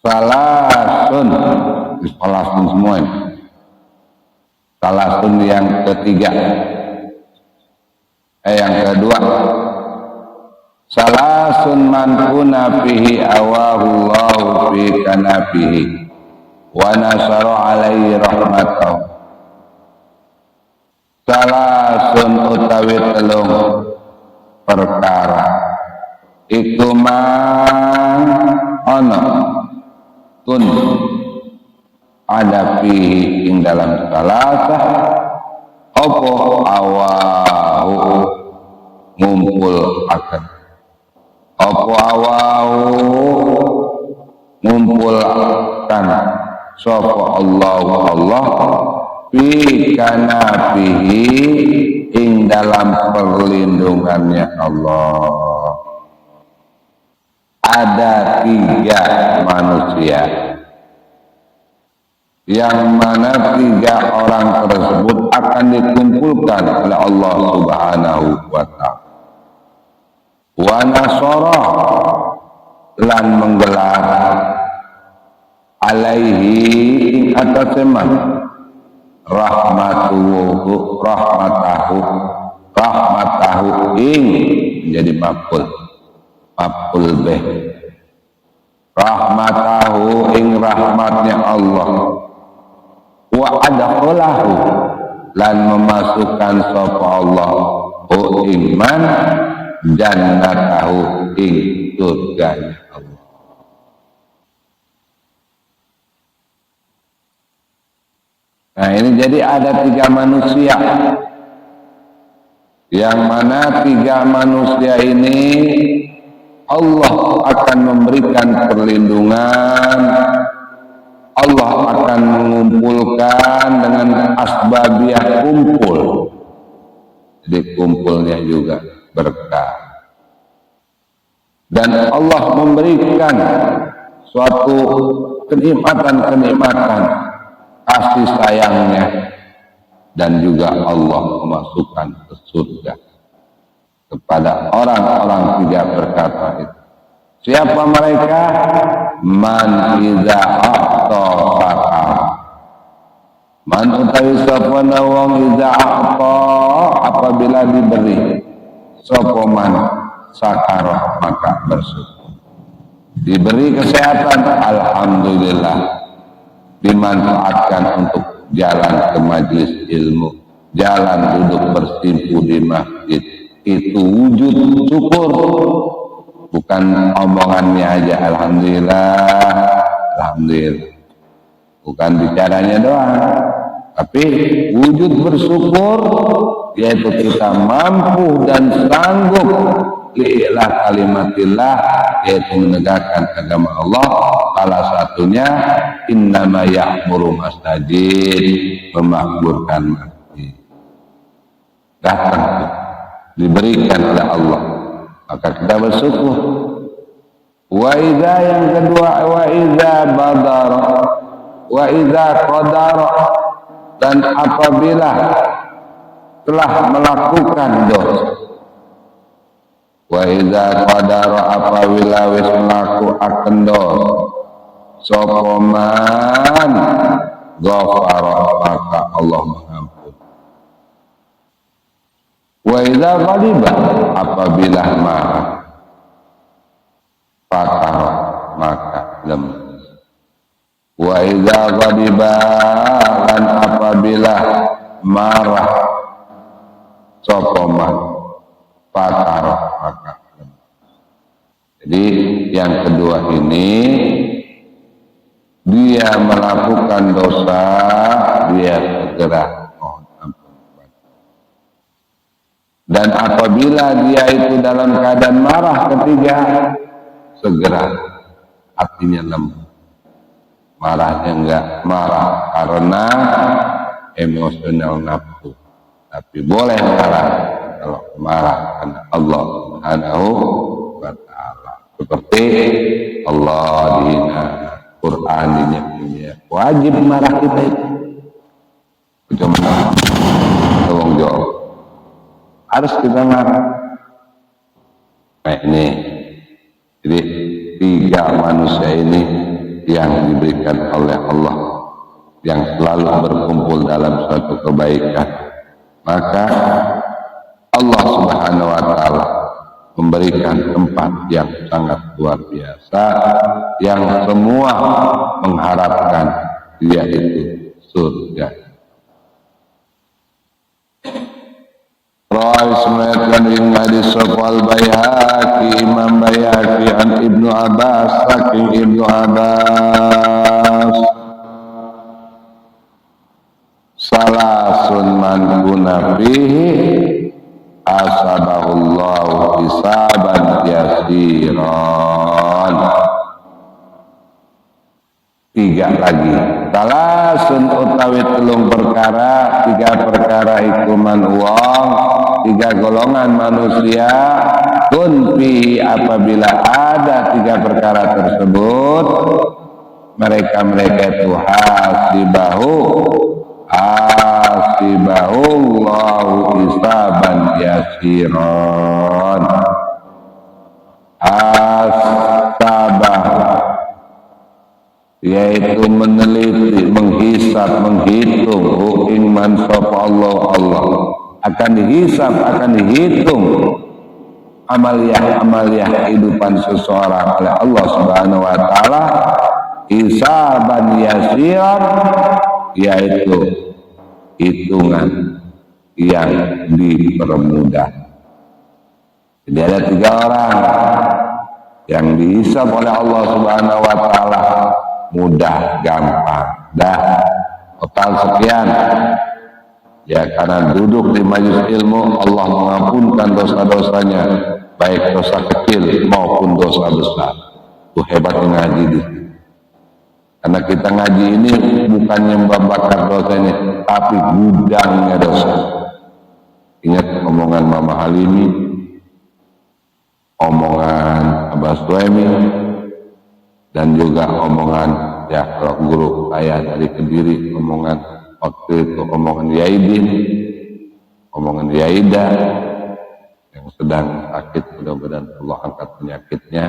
Salasun, salasun semua ini. Salasun yang ketiga, yang kedua. Salasun man kuna fihi awahullahu fi kanafihi wa nasara alaihi rahmatahu. Salasun utawi telung perkara iku man ana kun ada fihi ing dalam salasah apa awahu ngumpul akan apa awahu ngumpulkan sapa Allah fi kanafihi ing dalam perlindungannya Allah. Ada 3 manusia yang mana 3 orang tersebut akan dikumpulkan oleh Allah Subhanahu wa ta'ala. Wa nasara lan menggelar alaihi atas man rahmatahu ing menjadi maf'ul bih rahmatahu ing rahmatnya Allah wa adkhalahu lan memasukkan sapa Allah iman jannatahu ing surganya Allah. Nah ini jadi ada 3 manusia yang mana 3 manusia ini Allah akan memberikan perlindungan, Allah akan mengumpulkan dengan asbabiah kumpul. Jadi kumpulnya juga berkah. Dan Allah memberikan suatu kenikmatan kasih sayangnya, dan juga Allah memasukkan ke surga kepada orang-orang 3 perkata itu. Siapa mereka? Man iza a'ta sakar. Man utawi sapa wong iza a'ta apabila diberi sapa man sakar maka bersyukur. Diberi kesehatan, alhamdulillah, dimanfaatkan untuk jalan ke majelis ilmu, jalan duduk bersimpu di masjid. Itu wujud syukur, bukan omongannya aja alhamdulillah, bukan bicaranya doang, tapi wujud bersyukur, yaitu kita mampu dan sanggup li'ilah kalimatillah, yaitu menegakkan agama Allah. Salah satunya innama ya'muru masjid, memakmurkan masjid. Datang diberikan oleh Allah, maka kita bersyukur. Wa idza yang kedua, wa idza badara wa idza qadara, dan apabila telah melakukan dosa. Wa idza qadara apabila wis melakukan dosa, sapa man ghafara maka Allah mengampuni. Wa idza ghadiba apabila marah, fakar maka lemes. Wa idza ghadiba dan apabila marah sapa man fakar maka lemes. Jadi yang kedua ini, dia melakukan dosa, dia segera. Dan apabila dia itu dalam keadaan marah, ketiga, segera hatinya lembut. Marahnya enggak marah karena emosional nafsu, tapi boleh marah kalau marah karena Allah Subhanahu wa ta'ala. Seperti Allah dihina, Quran dinyanyinya, wajib marah kita itu. Cuma tolong jawab, harus kita marah. Nah ini, jadi 3 manusia ini yang diberikan oleh Allah, yang selalu berkumpul dalam suatu kebaikan, maka Allah Subhanahu wa Ta'ala memberikan tempat yang sangat luar biasa, yang semua mengharapkan, yaitu surga. Rawai semayatkan ing hadis sopal Baihaqi, Imam Baihaqi an Ibnu Abbas, saking Ibnu Abbas, salasun man kuna fihi asabahullahu hisaban yasiran. Tiga lagi, salasun utawi telung perkara, tiga perkara ikuman uang, tiga golongan manusia, kun fihi apabila ada tiga perkara tersebut, mereka itu hasibahullahu hisaban yasiran. Hasabah yaitu meneliti, menghisab, menghitung, iman sapa Allah akan dihisab, akan dihitung amaliah kehidupan seseorang oleh Allah Subhanahu wa Ta'ala, hisaban yasiran, yaitu hitungan yang dipermudah. Jadi ada tiga orang yang dihisab oleh Allah Subhanahu wa Ta'ala, mudah, gampang, dah total sekian. Ya, karena duduk di majelis ilmu, Allah mengampunkan dosa-dosanya, baik dosa kecil maupun dosa besar. Itu hebatnya ngaji di sini. Karena kita ngaji ini bukannya membakar dosa ini, tapi gudangnya dosa. Ingat omongan Mama Halimi, omongan Abah Suemi, dan juga omongan ya kalau guru saya dari Kediri, omongan waktu itu omongan Yaidin, omongan Yaida yang sedang sakit, mudah-mudahan Allah angkat penyakitnya.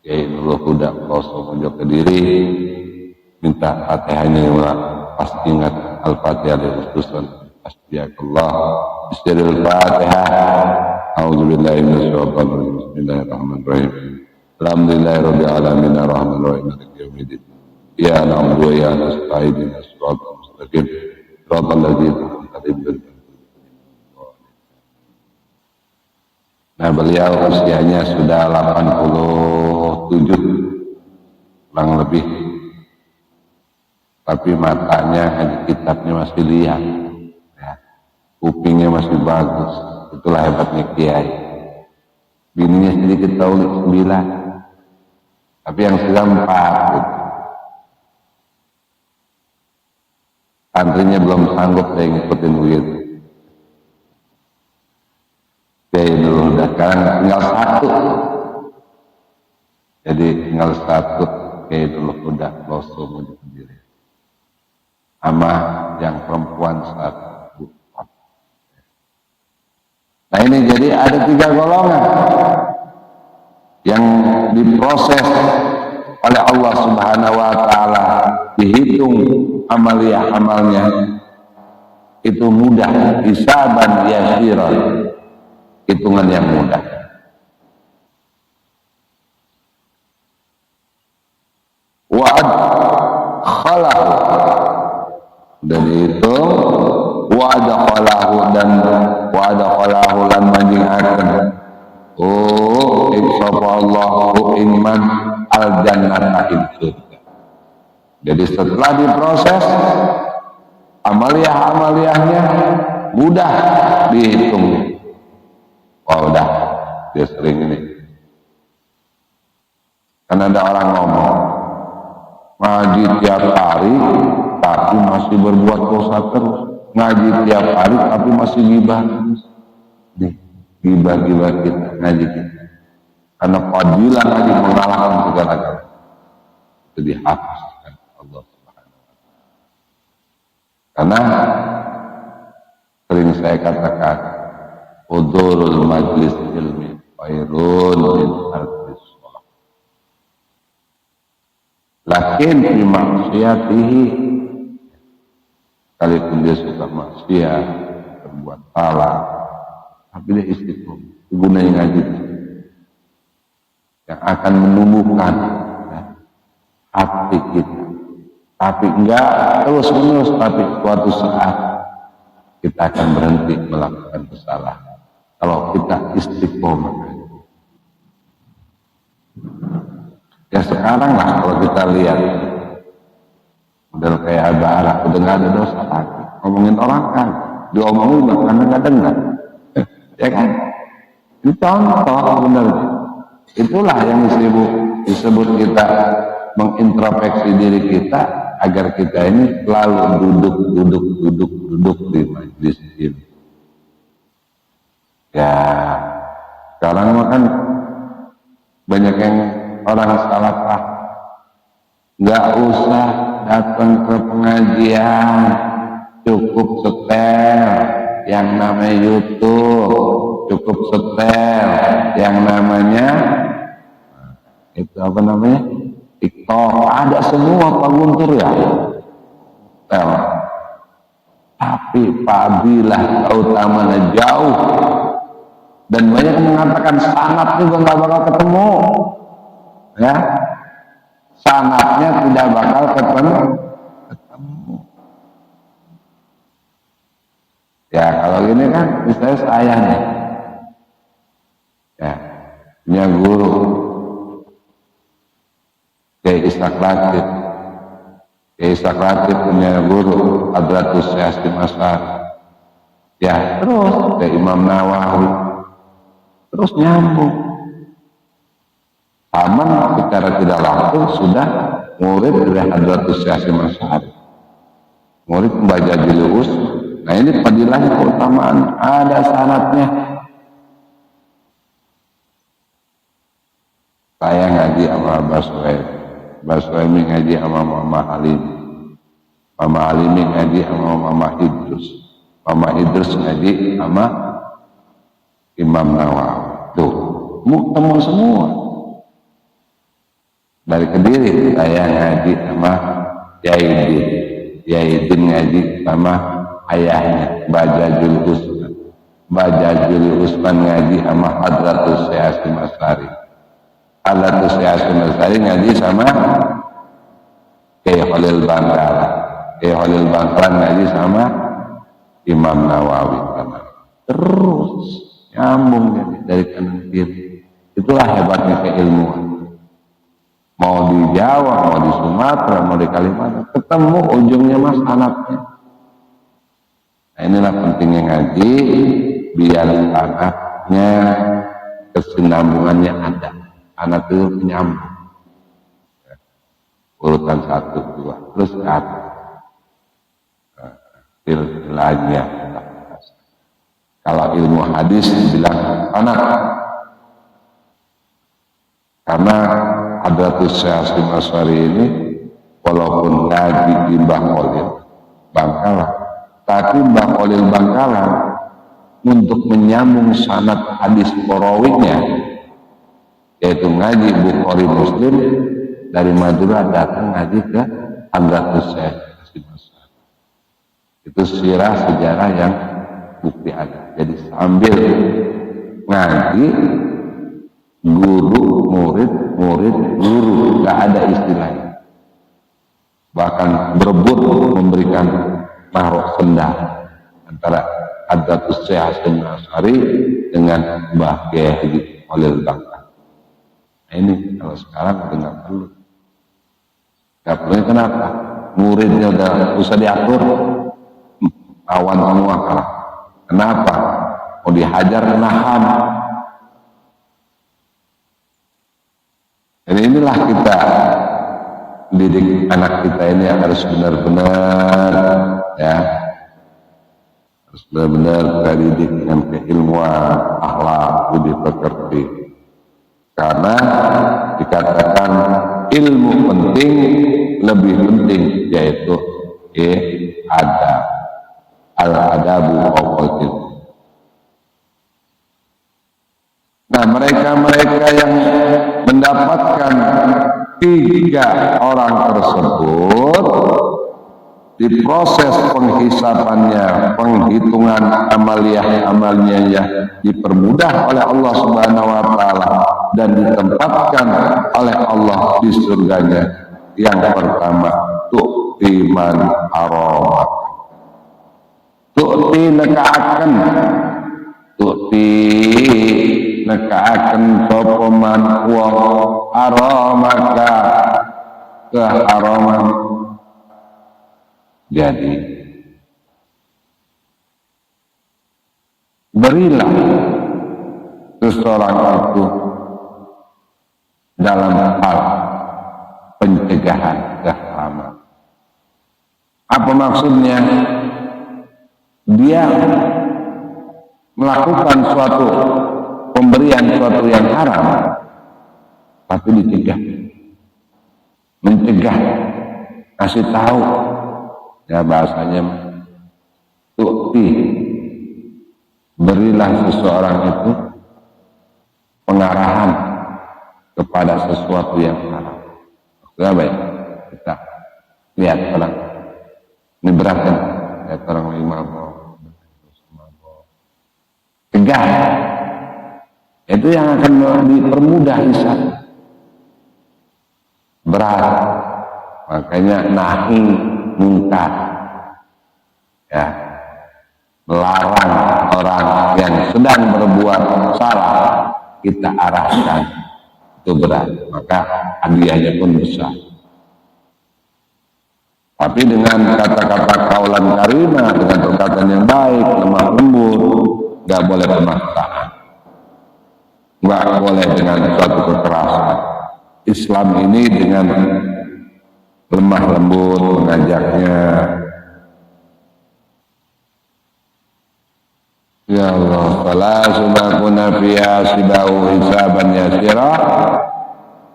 Yai Nurul Huda Rasul Mojo Kediri, minta Fatihahnya pasti ingat Al-Fatihah dari Ustazan Asbiyakallah. Bismillahirrahmanirrahim. A'udzubillahi minasyaitonir rajim. Bismillahirrahmanirrahim. Alhamdulillahirabbil alamin arrahmanirrahim maliki yaumiddin. Ya na'budu wa ya nasta'in ihdinas siratal mustaqim. Siratal ladzina an'amta alaihim. Nah, beliau usianya sudah 87 kurang lebih, tapi matanya ngaji kitabnya masih lihat ya. Kupingnya masih bagus. Itulah hebatnya kiai. Bininya sedikit tahu 9, tapi yang sudah 4 gitu. Santrinya belum sanggup saya ngikutin begitu. Jadi dulu udah sekarang tinggal 1. Jadi tinggal 1 kayak dulu udah langsung aja sendiri. Sama yang perempuan 1. Nah ini jadi ada 3 golongan yang diproses oleh Allah Subhanahu wa Ta'ala, dihitung amalnya itu mudah, hisaban yasiran, hitungan yang mudah. Wa'ad khalahu, dan itu wa'ad khalahu, dan wa'ad khalahu lan manjing akan insyaAllahu iman al-jannata itu. Jadi setelah diproses amaliahnya mudah dihitung. Oh udah, dia sering ini. Karena ada orang ngomong ngaji tiap hari tapi masih berbuat dosa terus, ngaji tiap hari tapi masih gibah. Nih, gibah kita, ngaji kita. Karena fadilah ngaji mengalahkan segala-galanya. Itu dihapuskan Allah Subhanahu wa Ta'ala. Karena sering saya katakan, hudurul majlis ilmi khairun min artis sholat. Lakin fi maksiatihi, sekalipun dia suka maksiat, berbuat salah, tapi dia istiqomah. Gunanya ngaji yang akan menumbuhkan ya, hati kita. Tapi enggak terus-menerus, tapi suatu saat kita akan berhenti melakukan kesalahan. Kalau kita istiqomah. Ya sekarang lah kalau kita lihat model kayak Abah udah nggak ada dosa lagi. Ngomongin orang kan, diomongin nggak karena nggak dengar, ya kan? Ini contoh benar. Itulah yang disebut kita mengintrospeksi diri kita agar kita ini selalu duduk di majelis ini. Ya sekarang kan banyak yang orang salah paham, nggak usah datang ke pengajian, cukup setel yang namanya YouTube, cukup setel yang namanya itu apa namanya TikTok, ada semua Pak Guntur ya setel. Tapi apabila keutamanya jauh dan banyak yang mengatakan sanad juga nggak bakal ketemu, ya sanadnya tidak bakal ketemu. Ya kalau gini kan misalnya saya nih ya punya guru Kiai Ishaq Latif. Kiai Ishaq Latif punya guru Hadratus Syekh Hasyim Asy'ari, ya terus ke Imam Nawawi, terus nyambung. Aman secara tidak langsung sudah murid dari Hadratus Syekh Hasyim Asy'ari, murid membaca jilus. Nah ini fadilahnya, keutamaan, ada sanadnya. Saya ngaji sama Mbah Suhaimi ngaji sama Mama Halim, Mama Halim ngaji sama Mama Idrus, Mama Idrus ngaji sama Imam Nawawi. Tuh, ketemu semua. Dari Kediri saya ngaji sama Yaidin, Yaidin ngaji sama ayahnya Bajajul Usman, Bajajul Usman ngaji sama Hadratus Syekh Hasyim Asy'ari, Hadratus Syekh Hasyim Asy'ari ngaji sama Kiai Khalil Bangkalan, Kiai Khalil Bangkalan ngaji sama Imam Nawawi. Terus nyambung jadi dari kanan kiri. Itulah hebatnya keilmuan. Mau di Jawa, mau di Sumatera, mau di Kalimantan, ketemu ujungnya mas anaknya. Nah inilah pentingnya ngaji, biar anaknya kesinambungannya ada. Anak itu penyambung. Urutan 1, 2, terus ke atas. Silsilahnya. Kalau ilmu hadis bilang anak, karena Hadratus Syekh Hasyim Asy'ari ini walaupun ngaji di Mbah Khalil Bangkalan, tapi Mbah Khalil Bangkalan untuk menyambung sanad hadis perawinya, yaitu ngaji Bukhari Muslim, dari Madura datang ngaji ke Hadratus Syekh Hasyim Asy'ari. Itu sirah sejarah yang bukti ada. Jadi sambil ngaji, guru, murid, guru, nggak ada istilahnya. Bahkan berebut memberikan naruh sendal antara Hadratus Syekh Hasyim Asy'ari dengan Mbah Kiai Khalil Bangkalan. Nah ini kalau sekarang udah nggak perlu. Nggak perlu, kenapa? Muridnya udah usah diatur, awan semua kalah. Kenapa? Mau dihajar nahan. Jadi inilah kita didik anak kita ini yang harus benar-benar ya, harus benar-benar kita didik dengan keilmuan, akhlak, budi pekerti. Karena dikatakan ilmu penting, lebih penting yaitu adab, al-adabu awqatil. Nah mereka-mereka yang mendapatkan tiga orang tersebut diproses penghisapannya, penghitungan amalnya dipermudah oleh Allah Subhanahu wa taala dan ditempatkan oleh Allah di surganya. Yang pertama, tu'ti man harama. Tu'ti nekaaken sapa man wong haramaka keharaman. Jadi berilah seseorang itu dalam hal pencegahan keharaman. Apa maksudnya? Dia melakukan suatu pemberian suatu yang haram, tapi dicegah, mencegah, kasih tahu, ya bahasanya tu'ti, berilah seseorang itu pengarahan kepada sesuatu yang haram. Maksudnya apa ya? Kita lihat orang ini berat kan, lihat orang lagi mabok, cegah, itu yang akan dipermudah hisab. Berat, makanya nahi munkar, ya, melarang orang yang sedang berbuat salah kita arahkan, itu berat, maka hadiahnya pun besar. Tapi dengan kata-kata kaulan karimah, dengan perkataan yang baik, lemah lembut, nggak boleh pemaksaan, nggak boleh dengan suatu kekerasan. Islam ini dengan lemah lembut mengajaknya. Ya Allah, fala subhakuna fiha sibahu hisaban yasira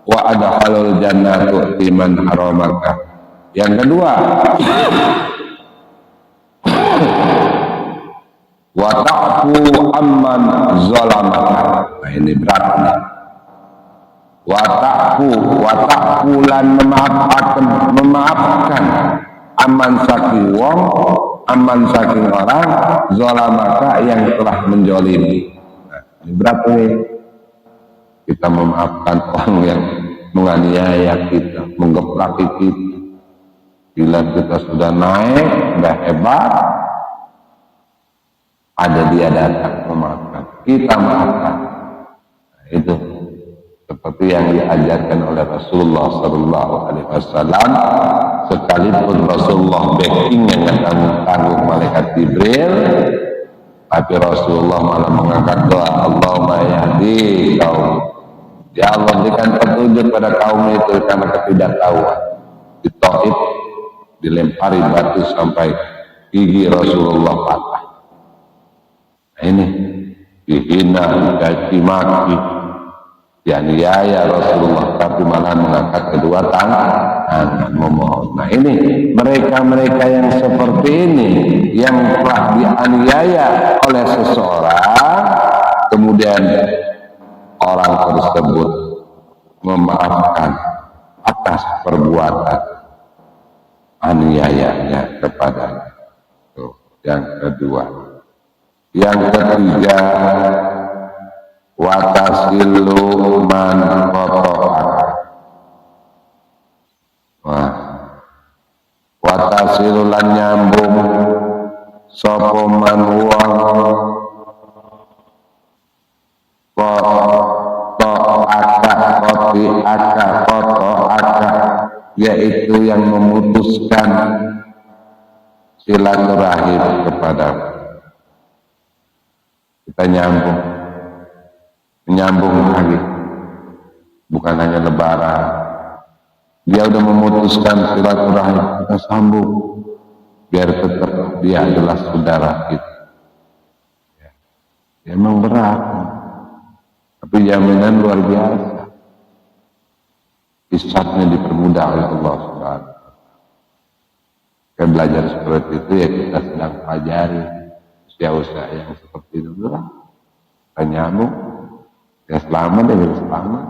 wa adkhalul jannatu liman haramaka. Yang kedua, wa ta'fu amman zalamaka. Nah, ini beratnya. Wa ta'fu lan memaafkan aman saking wong, aman saking orang zalamaka yang telah menjolimi. Nah, ini berat nih. Kita memaafkan orang yang menganiaya kita, menggepraki kita. Bila kita sudah naik, sudah hebat, ada dia datang memaafkan, kita maafkan. Nah, itu seperti yang diajarkan oleh Rasulullah Sallallahu Alaihi Wasallam. Sekalipun Rasulullah backing yang tanggung malaikat Jibril, tapi Rasulullah malah mengangkat doa, Allahumma yahdi kaum. Ya Allah, berikan petunjuk pada kaum itu karena ketidaktahuan. Di Taif dilempari batu sampai gigi Rasulullah patah. Nah, ini dihina, dicaci maki, dianiaya Rasulullah, tapi malah mengangkat kedua tangan memohon. Nah, ini mereka-mereka yang seperti ini, yang telah dianiaya oleh seseorang, kemudian orang tersebut memaafkan atas perbuatan aniayanya kepada yang kedua. Yang ketiga, watasilu man qata'aka. Wah, watasilu lan nyambung sapa man wong qata'aka, yaitu yang memutuskan silaturahim kepada kita, menyambung lagi, bukan hanya lebaran, dia udah memutuskan silaturahim, kita sambung biar tetap dia adalah saudara kita. Ya, emang berat, tapi jaminan luar biasa. Hisabnya dipermudah oleh Allah Subhanahu. Kita belajar seperti itu, ya kita sedang pelajari usaha-usaha yang seperti itu lah. Kita nyambung, ya selamat, ya selamat.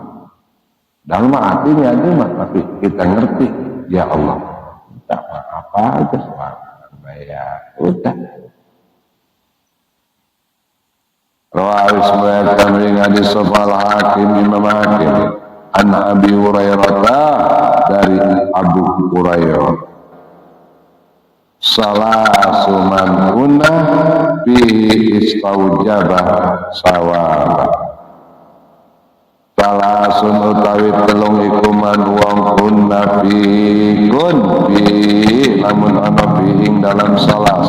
dalam artinya cuma, tapi kita ngerti, ya Allah, tak apa aja sekarang bayar, udah. Rawais meriwayatkan dari hadis Sofal Hakim Imam Hakim an Abi Hurairah dari Abu Hurairah salasu man kunna bihi istaujabah sawabah salasun utawi telung iku man wong kunna bihi kun bihi lamun ana bihi dalam salas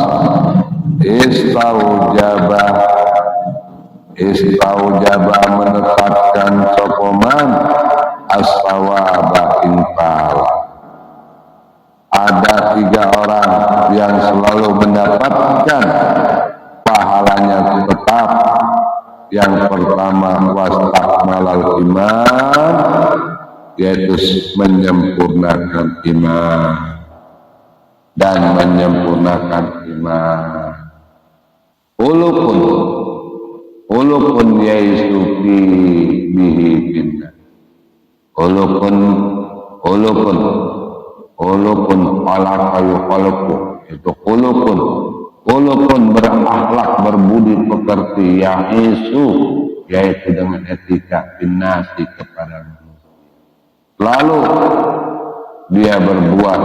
istaujabah menetapkan sokoman as-sawaba intal. Ada 3 orang yang selalu mendapatkan pahalanya tetap. Yang pertama wastakmalal iman, yaitu menyempurnakan iman dan menyempurnakan iman. Ulukun yaitu bihi binna. Ulukun palakayu palakku. Itu ulukun berakhlak, berbudi pekerti, yaitu dengan etika binasi kepada manusia. Lalu dia berbuat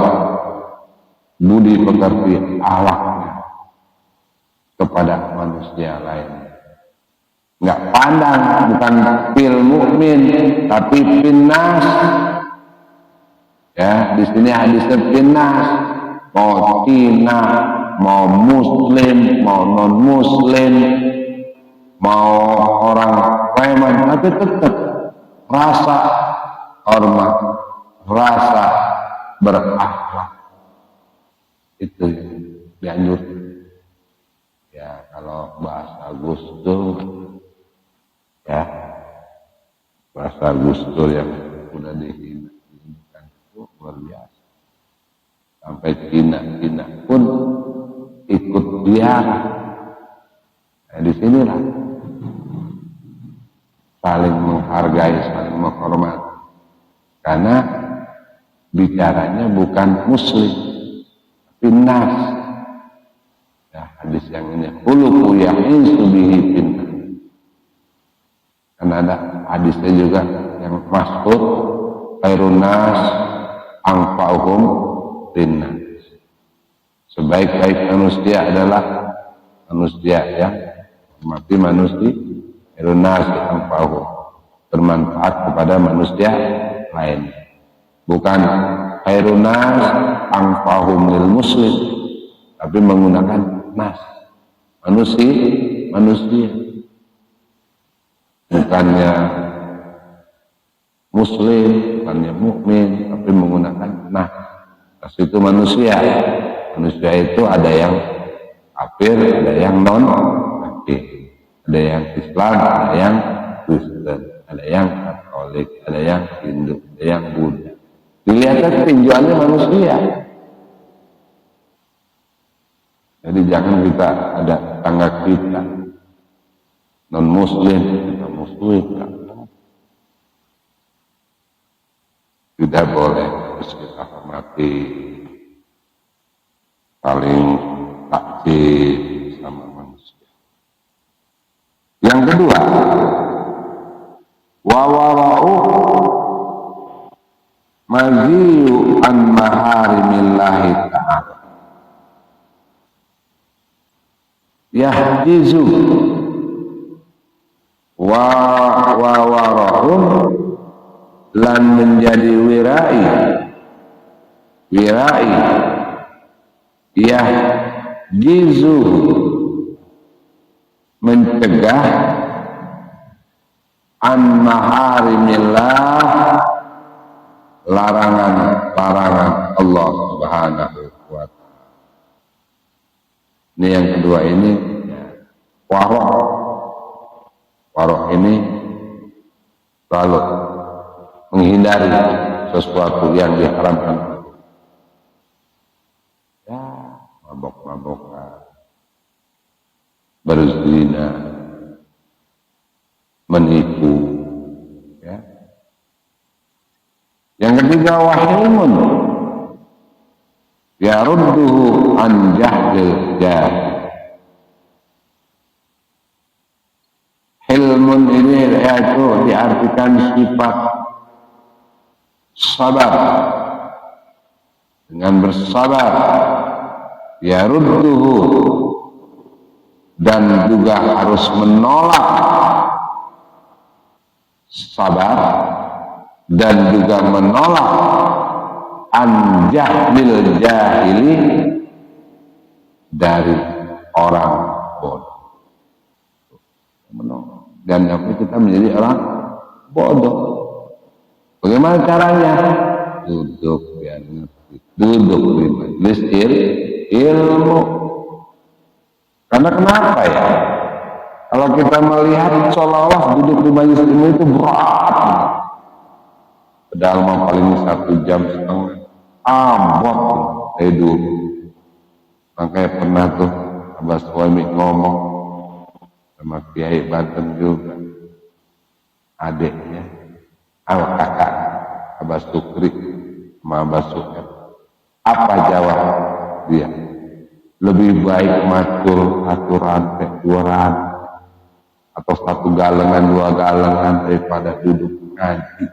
budi pekerti akhlaknya kepada manusia lain. Enggak pandang, bukan fil mukmin, tapi finnas. Ya, di sini hadisnya finnas. Mau Cina, mau Muslim, mau non Muslim, mau orang preman, tapi tetap rasa hormat, rasa berakhlak itu dianjurkan. Ya, kalau bahasa Gus Dur, ya bahasa Gus Dur yang udah dihinakan itu luar biasa. Sampai Cina pun ikut dia. Nah, di sinilah saling menghargai, saling menghormati. Karena bicaranya bukan muslim, tapi nas. Ya, hadis yang ini khuluqu ya'isu bihi finnas. Karena ada hadisnya juga yang masyhur, khairun nas anfa'uhum linnas. Sebaik-baik manusia adalah manusia yang mati manusia, khairun nas anfa'uhum, bermanfaat kepada manusia lain. Bukan khairun nas anfa'uhum lil muslim, tapi menggunakan nas, manusia. Bukannya muslim, bukannya mukmin, tapi menggunakan nas. Nas itu manusia. Manusia itu ada yang kafir, ada yang non kafir, ada yang Islam, ada yang Kristen, ada yang Katolik, ada yang Hindu, ada yang Buddha. Dilihatnya tinjauannya manusia. Jadi jangan kita ada tangga kita non muslim, kita muslim, tidak boleh. Terus kita hormati, saling takjil sama manusia. Yang kedua, wawara'u maziyu an maharimillahi ta'ala yahjizu wawara'u lan menjadi wirai yahjizu mencegah an maharimillah larangan Allah Subhanahu wa ta'ala. Ini yang kedua ini warok ini selalu menghindari sesuatu yang diharamkan. Ya, mabok-mabokan, berzina, menipu, ya. Yang ketiga wahilmun yarudduhu an jahlil jahil. Hilmun ini yaitu diartikan sifat sabar, dengan bersabar, yarudduhu, dan juga harus menolak, sabar dan juga menolak anjahlil jahili, dari orang bodoh. Dan kita menjadi orang bodoh. Bagaimana caranya? Duduk biar ngerti, duduk di majelis ilmu. Karena kenapa ya? Kalau kita melihat seolah-olah duduk di majelis ilmu itu berat, padahal mau paling 1,5 jam abot tidur. Makanya pernah tuh Abah Suami ngomong sama Kiai Banten juga, adiknya, kakak Abah Sukri sama Abah Suket. Apa jawab dia? Lebih baik matur satu rantai, 2 rantai, atau 1 galengan, 2 galengan, daripada duduk ngaji.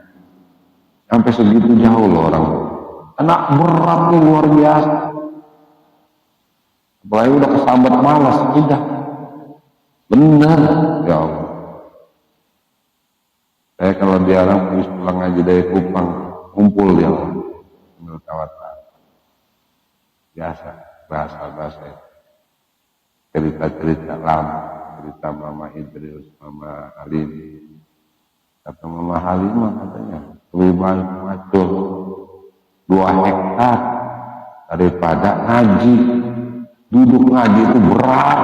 Sampai segitu jauh loh orang. Anak beratnya luar biasa. Apalagi udah kesambat malas, udah. Benar, ya Allah. Saya kalau dia orang habis pulang ngaji dari Kupang, kumpul dia menurut kawan-kawan. Biasa, bahasa cerita-cerita lama, cerita Mama Idris, Mama Halim. Kata Mama Halimah katanya, lebih baik macul 2 hektar daripada ngaji. Duduk ngaji itu berat.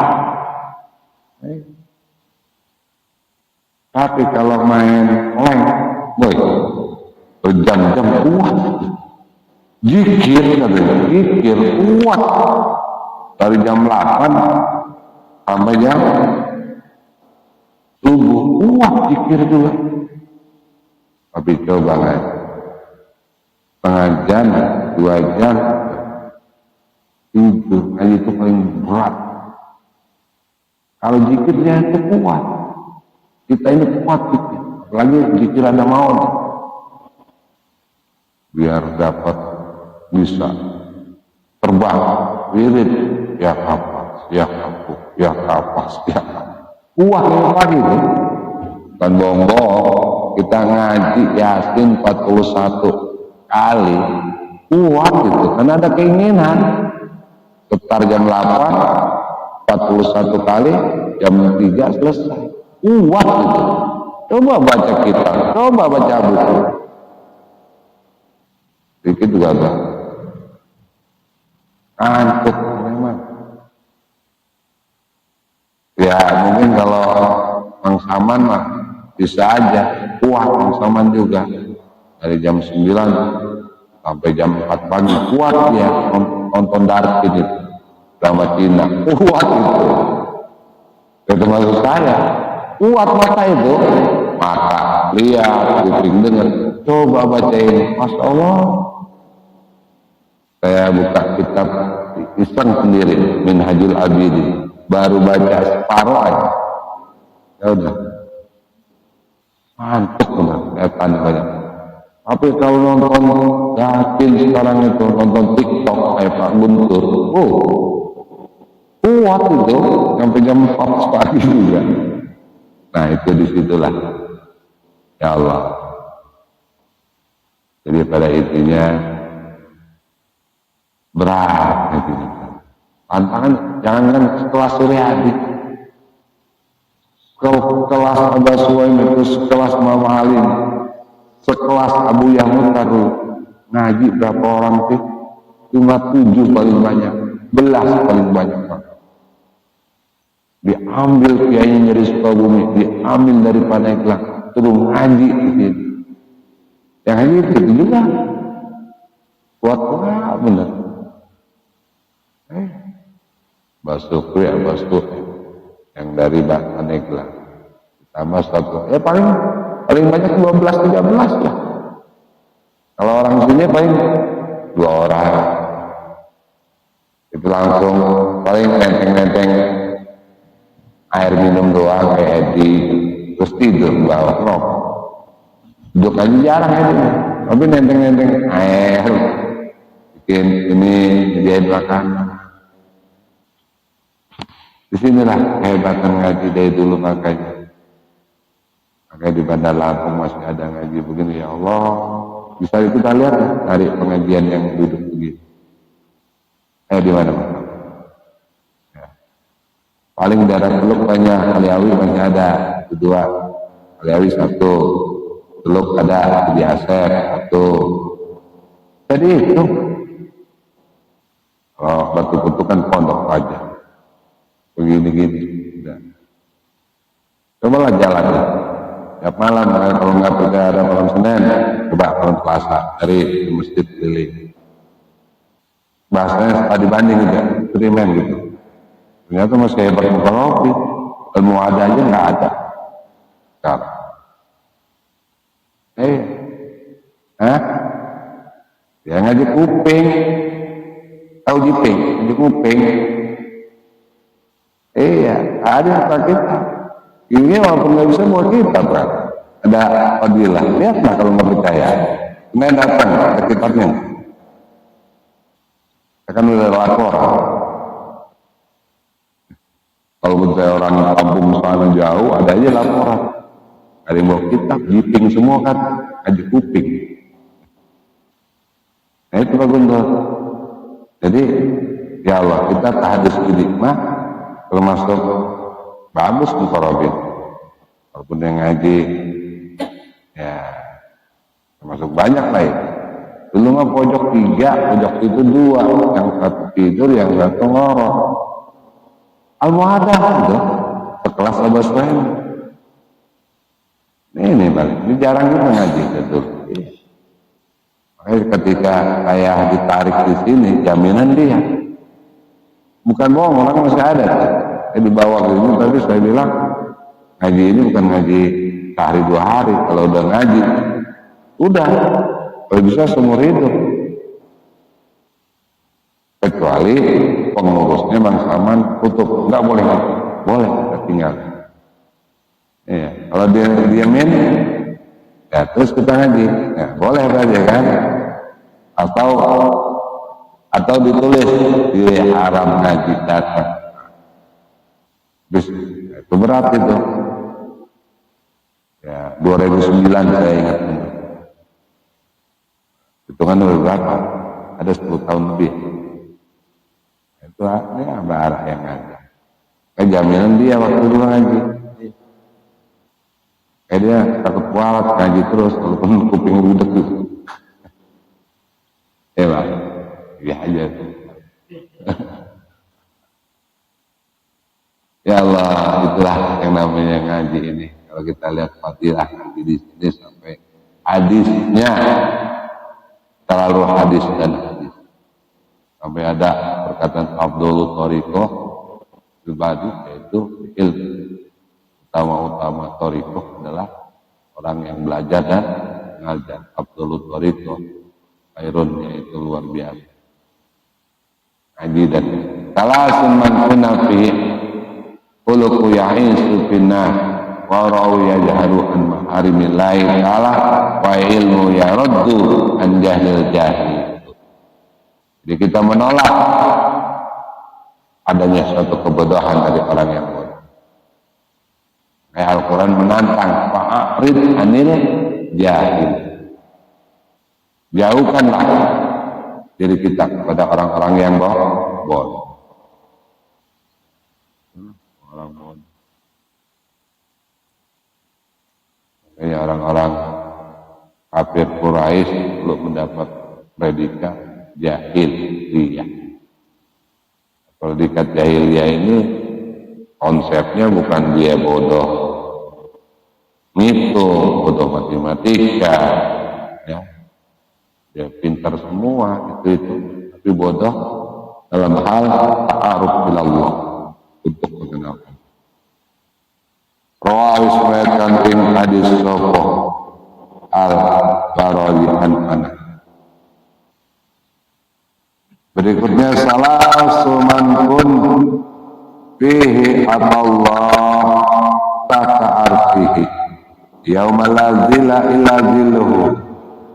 Tapi kalau main leng, boy, berjam-jam kuat. Zikir katanya, zikir kuat. Dari jam 8 sampai jam subuh, kuat zikir juga. Tapi coba kan, setengah jam, 2 jam, itu ngaji itu paling berat. Kalau zikirnya itu kuat, kita ini kuat zikir, apalagi zikir ada maut, biar dapat bisa terbang, wirid, ya kapas, ya kapuk, ya kapas, ya kuat lagi itu. Bukan bohong, kita ngaji Yasin 41 kali, kuat itu, karena ada keinginan. Sekitar jam 8, 41 kali, jam 3 selesai. Kuat itu. Coba baca kita, coba baca buku. Sedikit juga ada. Ngantuk memang. Ya mungkin kalau Mang Saman mah bisa aja, kuat Mang Saman juga. Dari jam 9 sampai jam 4 pagi, kuat dia nonton Darkin itu. Drama Cina, kuat itu. Itu maksud saya, kuat mata itu. Mata, lihat, kuping dengar. Coba bacain, Masya Allah. Saya buka kitab iseng sendiri, Minhajul Abidin. Baru baca separuh aja. Ya udah. Mantuk benar, setan banyak. Tapi kalau nonton Yakin sekarang itu, nonton TikTok kayak Pak Guntur, kuat itu sampai jam 4 pagi juga. Nah itu disitulah, ya Allah. Jadi pada intinya berat itu. Tantangan jangankan sekelas Suryadi, sekelas Abah Suwaim itu, sekelas Mama Halim, sekelas Abu Yahud taruh ngaji berapa orang sih? Cuma 7 paling banyak, 11 paling banyak. Diambil kiainya dari Sukabumi, diambil dari Pandeglang, terus ngaji di sini. Yang ngaji itu juga kuat bener. Basukri, yang dari Pandeglang, tambah 1, ya paling banyak 12-13 lah. Kalau orang sini paling 2 orang, itu langsung paling nenteng-nenteng air minum doang kayak di terus tidur bawah rokok. Duduk aja jarang ya dia. Tapi nenteng-nenteng air, bikin ini nyediain makanan. Disinilah kehebatan ngaji dari dulu makanya. Makanya di Bandar Lampung masih ada ngaji begini, ya Allah. Bisa kita lihat dari pengajian yang duduk begini. Di mana? Ya. Paling daerah Teluk banyak, Aliawi masih ada, itu 2. Aliawi 1, Teluk ada, di Asep 1. Jadi itu. Kalau Batu-Batu kan pondok aja. Begini-gini. Cobalah jalan. Tiap malam, kalau nggak percaya ada malam Senin, coba malam Selasa dari masjid keliling. Bahasanya setelah dibanding gitu, eksperimen gitu. Ternyata masih hebat muka ilmu ada aja nggak ada. Sekarang. Ya ngaji kuping. Tahu jiping, ngaji kuping. Iya, ada yang pakai kita. Ini walaupun nggak bisa buat kita, Pak. Ada fadilah. Lihatlah kalau nggak percaya. Kemudian datang ke kitabnya. Akan udah lapor. Kalau percaya orang kampung sana jauh, ada aja laporan. Ada yang bawa kitab, jiping semua kan, ngaji kuping. Nah itu Pak Guntur. Jadi, ya Allah, kita tahadus hikmah, termasuk bagus mukorobin. Walaupun yang ngaji, ya termasuk banyak lah ya. Dulu mah pojok 3, pojok itu 2, yang satu tidur, yang satu ngorok. Al-Mu'adah itu, sekelas Abah Suhaim. Ini balik, ini jarang kita ngaji betul. Makanya ketika saya ditarik di sini, jaminan dia. Bukan bohong, orang masih ada. Saya dibawa ke sini, tapi saya bilang, ngaji ini bukan ngaji sehari 2 hari. Kalau udah ngaji, udah. Kalau bisa seumur hidup. Kecuali pengurusnya Bang Saman tutup. Enggak boleh. Boleh, kita tinggal. Iya. Kalau dia diamin, ya terus kita ngaji. Ya, boleh saja kan. Atau ditulis di haram ngaji datang. Terus itu berat itu. Ya 2009 saya ingat. Hitungan udah berapa? Ada 10 tahun lebih. Itu ya barah yang ngaji. Kayak jaminan dia waktu dulu ngaji. Kayak dia takut kualat ngaji terus, walaupun kuping budek gitu. Ya Pak, ya aja. Ya Allah, itulah yang namanya ngaji ini. Kalau kita lihat fadilah ngaji di sini sampai hadisnya terlalu hadis dan hadis. Sampai ada perkataan Abdul Thariqah pribadi, yaitu ilmu. Utama-utama Thariqah adalah orang yang belajar dan mengajar. Abdul Thariqah khairun, yaitu luar biasa. Ngaji dan talasun man kunna fi khuluqu ya'isu finnah wa ra'u yajharu an maharimillahi ta'ala wa ilmu yaraddu an jahlil jahil. Jadi kita menolak adanya suatu kebodohan dari orang yang bodoh. Kayak Al-Quran menantang fa'arid anil jahil. Jauhkanlah diri kita kepada orang-orang yang bodoh. Orang bodoh. Kayak orang-orang kafir Quraisy belum mendapat predikat jahiliyah. Predikat jahiliyah ini konsepnya bukan dia bodoh ngitung, bodoh matematika, ya. Dia pintar semua itu, tapi bodoh dalam hal ta'aruf bilallah, untuk mengenal. Rawahis meriwayatkan ing hadis sopo al-Barali an Anas Berikutnya salah suman pun fihi Allah taka arsihi yauma la zilla illa zilluhu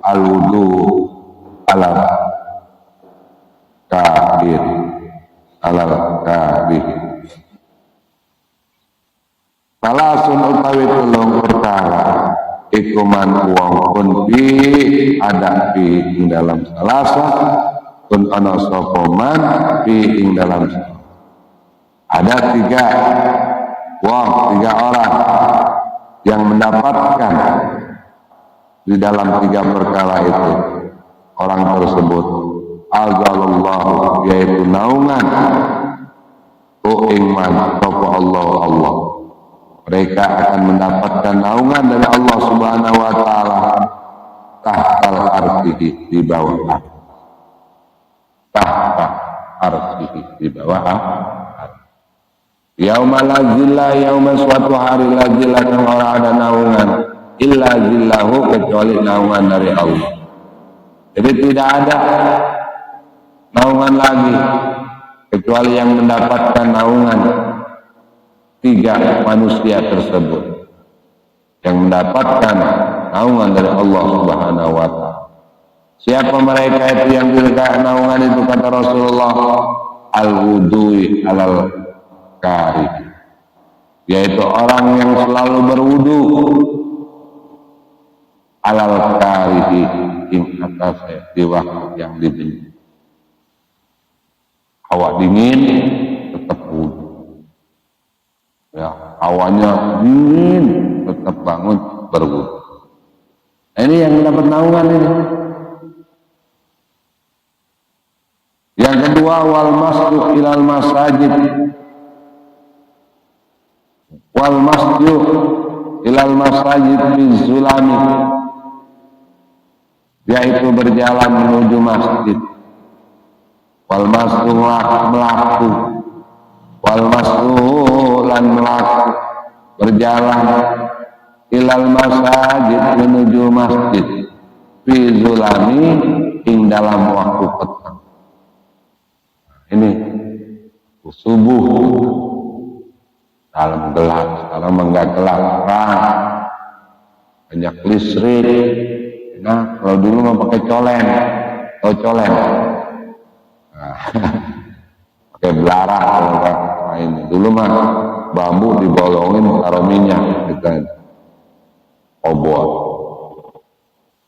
al-wudu ala kafir alal kafir. Salah sun utawi tulung perkara iku man wong pun fi ada fi ing dalam salasa pun ana sapa man fi ing dalam ada tiga orang yang mendapatkan di dalam tiga perkara itu. Orang tersebut azallallahu yaitu naungan man sapa Allah. Mereka akan mendapatkan naungan dari Allah Subhanahu wa taala tahtal arsihi di bawah tahta arsihi di bawah yauma la zilla yauma suatu hari la zilla yang orang ada naungan illa zillahu kecuali naungan dari Allah. Jadi tidak ada naungan lagi kecuali yang mendapatkan naungan tiga manusia tersebut yang mendapatkan naungan dari Allah Subhanahu wa taala. Siapa mereka itu yang diberikan naungan itu? Kata Rasulullah, al-wudu'i alal kari, yaitu orang yang selalu berwudu alal kari ing atas di waktu yang dibenci. Hawa dingin tetap wudu. Ya, hawanya dingin tetap bangun berwudu. Ini yang mendapat naungan ini. Yang kedua, wal masdu ilal masajid. Wal masdu ilal masajid fi zulami, yaitu berjalan menuju masjid. Wal masdu melaku, wal masdu lan melaku berjalan ilal masajid menuju masjid fi zulami ing dalam waktu petang. Ini subuh dalam gelap, sekarang enggak gelap, terang, banyak listrik. Nah, kalau dulu mau pakai colen, atau colen, nah, pakai belara kalau ini. Dulu mah bambu dibolongin taruh minyak, gitu. Obor.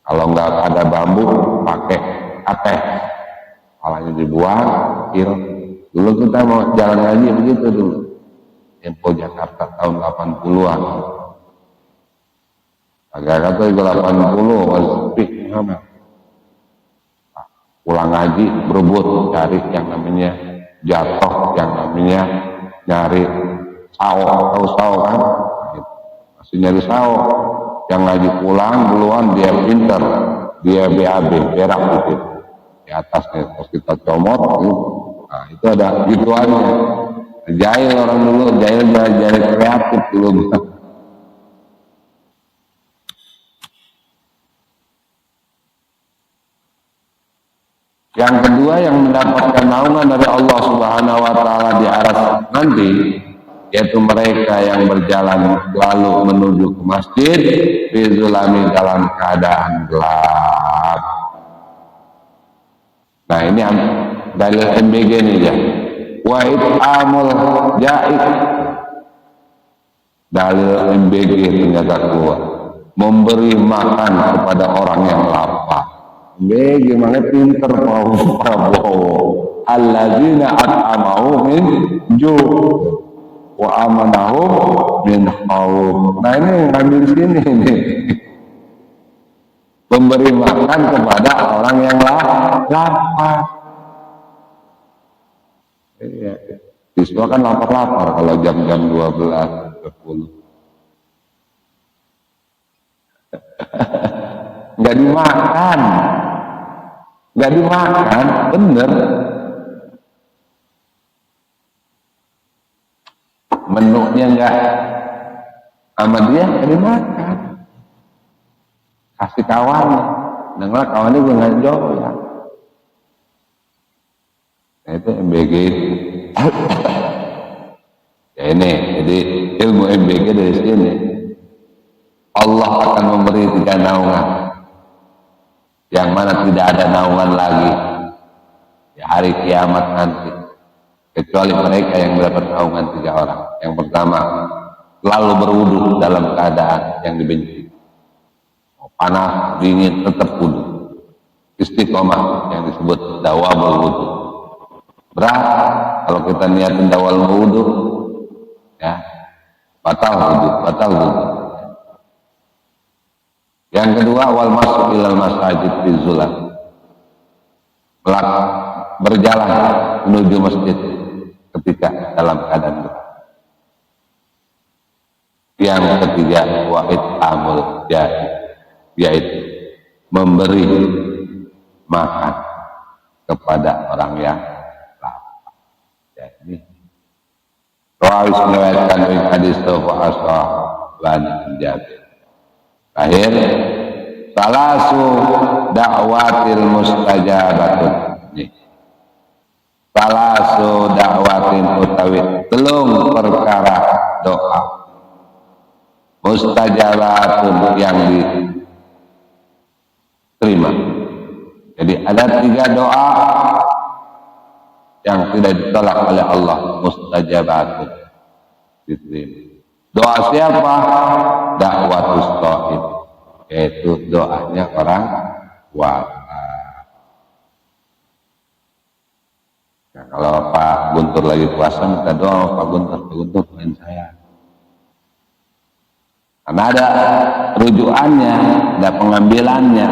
Kalau nggak ada bambu, pakai ateh, palanya dibuang, kir. Dulu kita mau jalan ngaji begitu dulu. Info Jakarta tahun 80-an. Agak kata juga 80 masih sepi Muhammad. Pulang ngaji berebut cari yang namanya jatuh, yang namanya nyari sawo, tahu sawo kan? Masih nyari sawo. Yang ngaji pulang duluan dia pinter, dia BAB, berak gitu. Di atasnya terus kita comot, nah itu ada gituannya. Jahil orang dulu, jahil kreatif dulu. Yang kedua yang mendapatkan naungan dari Allah Subhanahu wa taala di aras nanti, yaitu mereka yang berjalan lalu menuju ke masjid fi zulami dalam keadaan gelap. Nah, ini dalil MBG nih ya. Wa it'amul ja'id, dalil MBG ternyata keluar, memberi makan kepada orang yang lapar. MBG mana pinter Pak Prabowo, alladzina at'amahum min ju' wa amanahum min khawf. Nah ini ngambil sini nih, memberi makan kepada orang yang lapar. Iya, siswa kan lapar-lapar kalau jam-jam 12-10. Nggak dimakan, bener. Menunya nggak sama dia, nggak dimakan. Kasih kawannya, dengar kawannya gue nggak jauh ya. itu MBG ya ini, jadi ilmu MBG dari sini. Allah akan memberi 3 naungan yang mana tidak ada naungan lagi di hari kiamat nanti kecuali mereka yang mendapat naungan 3 orang. Yang pertama, selalu berwudu dalam keadaan yang dibenci, panas dingin tetap wudu, istiqomah yang disebut dawamul wudu. Berat kalau kita niatin dawamul wudu ya batal wudu. Yang kedua, wal masuk ilal masajid fi zulam, berjalan menuju masjid ketika dalam keadaan gelap. Yang ketiga, wa it'amul jahil, yaitu memberi makan kepada orang yang lapar. Jadi Rawis meriwayatkan dari hadis Rasulullah Jabir. Akhir salasu da'watil mustajabatun. Salasu da'watin utawi telung perkara doa mustajabatun yang diterima. Jadi ada 3 doa yang tidak ditolak oleh Allah, mustajabatun, diterima. Doa siapa? Da'watus shaim, yaitu doanya orang puasa. Nah, kalau Pak Guntur lagi puasa minta doa, Pak Guntur doain saya. Karena ada rujukannya, ada pengambilannya.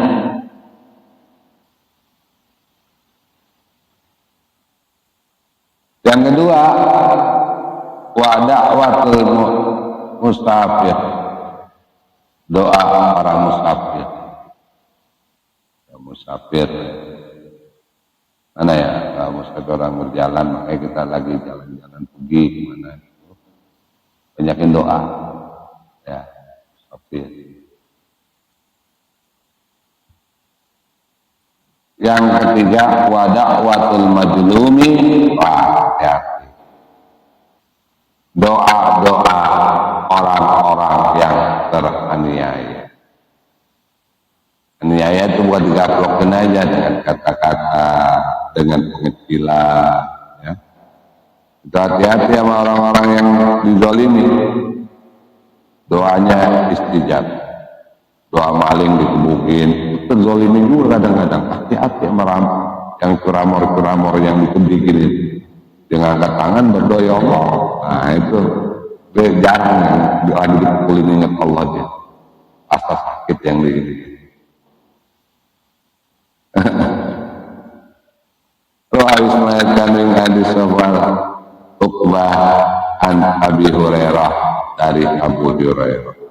Yang kedua, wa da'watul mustafir, doa para musafir. Ya, musafir mana ya, musafir orang berjalan, makanya kita lagi jalan-jalan pergi kemana itu banyakin doa ya, musafir. Yang ketiga, wa da'watul majlumi ya, doa-doa orang-orang yang teraniaya. Aniaya itu bukan digaplokin aja dengan kata-kata, dengan pengecilan ya. Itu hati-hati sama orang-orang yang dizalimi, doanya istijab. Doa maling dikebukin, terzalimi juga kadang-kadang. Hati-hati sama yang curamor-curamor yang dikebukin itu. Dengan angkat tangan berdoa ya Allah. Nah itu jarang yang doa dipukulin ingat Allah dia. Asa sakit yang begini. Rawis melihatkan dengan hadis Uqbah an Abi Hurairah, dari Abu Hurairah.